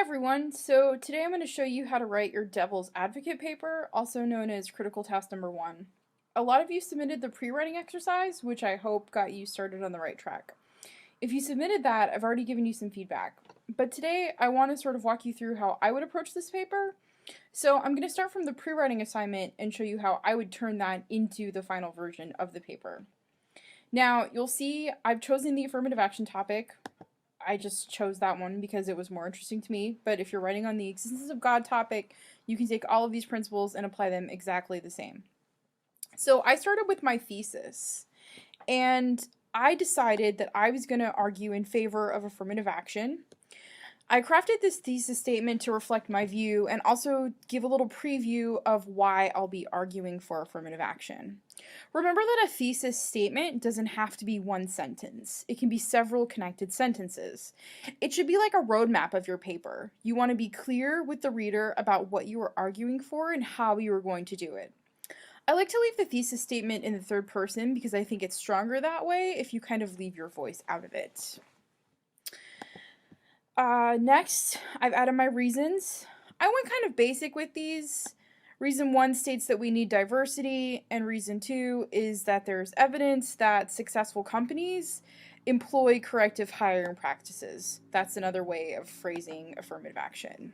everyone, so today I'm going to show you how to write your Devil's Advocate paper, also known as Critical Task Number 1. A lot of you submitted the pre-writing exercise, which I hope got you started on the right track. If you submitted that, I've already given you some feedback, but today I want to sort of walk you through how I would approach this paper. So I'm going to start from the pre-writing assignment and show you how I would turn that into the final version of the paper. Now, you'll see I've chosen the affirmative action topic. I just chose that one because it was more interesting to me, but if you're writing on the existence of God topic, you can take all of these principles and apply them exactly the same. So I started with my thesis, and I decided that I was going to argue in favor of affirmative action. I crafted this thesis statement to reflect my view and also give a little preview of why I'll be arguing for affirmative action. Remember that a thesis statement doesn't have to be one sentence. It can be several connected sentences. It should be like a roadmap of your paper. You want to be clear with the reader about what you are arguing for and how you are going to do it. I like to leave the thesis statement in the third person because I think it's stronger that way if you kind of leave your voice out of it. Next, I've added my reasons. I went kind of basic with these. Reason 1 states that we need diversity, and reason 2 is that there's evidence that successful companies employ corrective hiring practices. That's another way of phrasing affirmative action.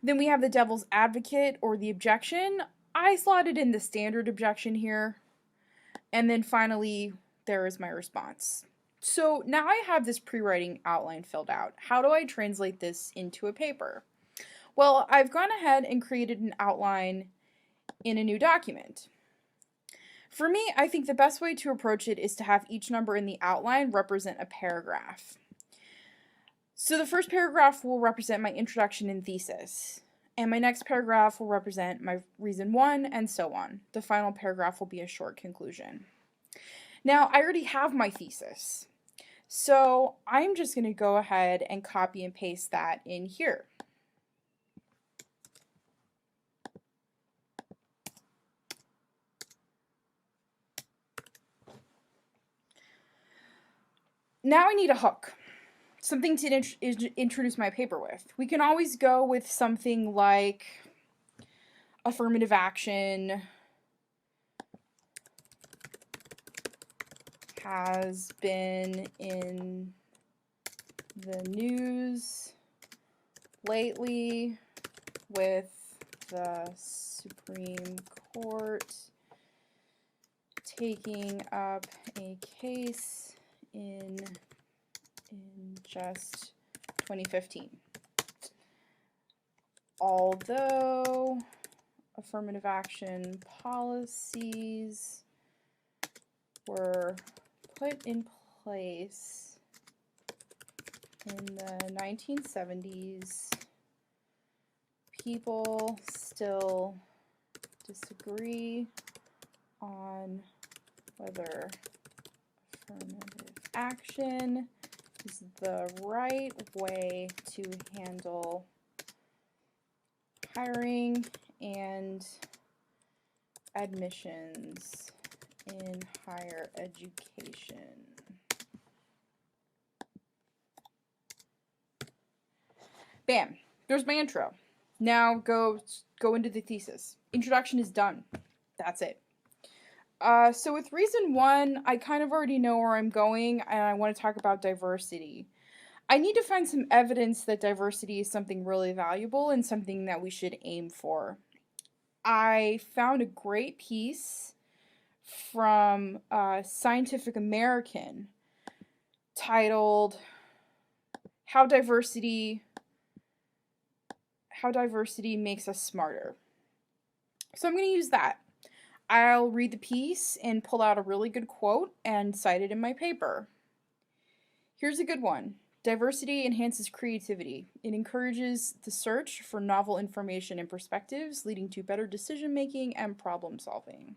Then we have the devil's advocate, or the objection. I slotted in the standard objection here. And then finally, there is my response. So now I have this pre-writing outline filled out. How do I translate this into a paper? Well, I've gone ahead and created an outline in a new document. For me, I think the best way to approach it is to have each number in the outline represent a paragraph. So the first paragraph will represent my introduction and thesis, and my next paragraph will represent my reason 1, and so on. The final paragraph will be a short conclusion. Now, I already have my thesis, so I'm just going to go ahead and copy and paste that in here. Now I need a hook, something to introduce my paper with. We can always go with something like affirmative action has been in the news lately with the Supreme Court taking up a case in just 2015. Although affirmative action policies were put in place in the 1970s, people still disagree on whether affirmative action is the right way to handle hiring and admissions in higher education. Bam, there's my intro. Now go into the thesis. Introduction is done. That's it. So with reason 1, I kind of already know where I'm going, and I want to talk about diversity. I need to find some evidence that diversity is something really valuable and something that we should aim for. I found a great piece from Scientific American titled How Diversity Makes Us Smarter. So I'm going to use that. I'll read the piece and pull out a really good quote and cite it in my paper. Here's a good one. Diversity enhances creativity. It encourages the search for novel information and perspectives, leading to better decision making and problem solving.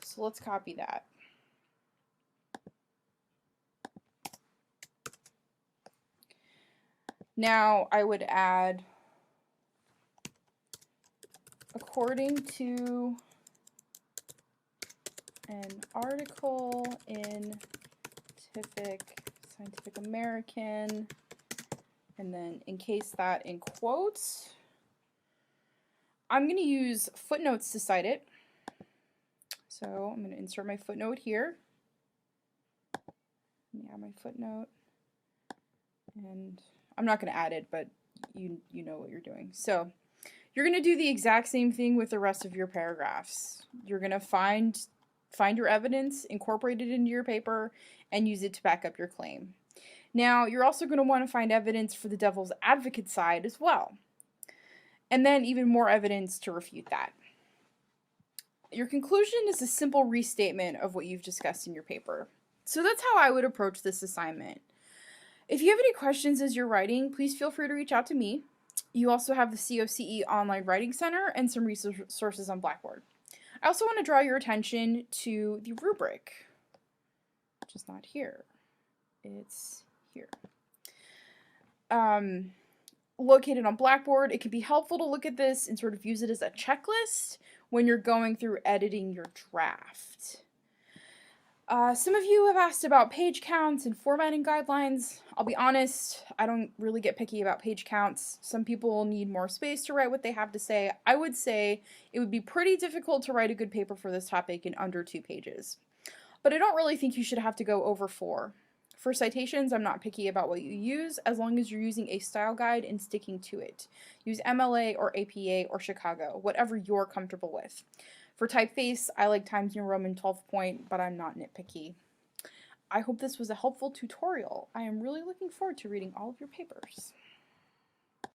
So let's copy that. Now I would add, according to an article in Scientific American, and then encase that in quotes. I'm going to use footnotes to cite it. So I'm going to insert my footnote here. Yeah, my footnote. And I'm not going to add it, but you know what you're doing. So you're going to do the exact same thing with the rest of your paragraphs. You're going to find your evidence, incorporate it into your paper, and use it to back up your claim. Now, you're also going to want to find evidence for the devil's advocate side as well. And then even more evidence to refute that. Your conclusion is a simple restatement of what you've discussed in your paper. So that's how I would approach this assignment. If you have any questions as you're writing, please feel free to reach out to me. You also have the COCE Online Writing Center and some resources on Blackboard. I also want to draw your attention to the rubric, which is not here. It's here. Located on Blackboard, it can be helpful to look at this and sort of use it as a checklist when you're going through editing your draft. Some of you have asked about page counts and formatting guidelines. I'll be honest, I don't really get picky about page counts. Some people need more space to write what they have to say. I would say it would be pretty difficult to write a good paper for this topic in under 2 pages. But I don't really think you should have to go over 4. For citations, I'm not picky about what you use, as long as you're using a style guide and sticking to it. Use MLA or APA or Chicago, whatever you're comfortable with. For typeface, I like Times New Roman 12 point, but I'm not nitpicky. I hope this was a helpful tutorial. I am really looking forward to reading all of your papers.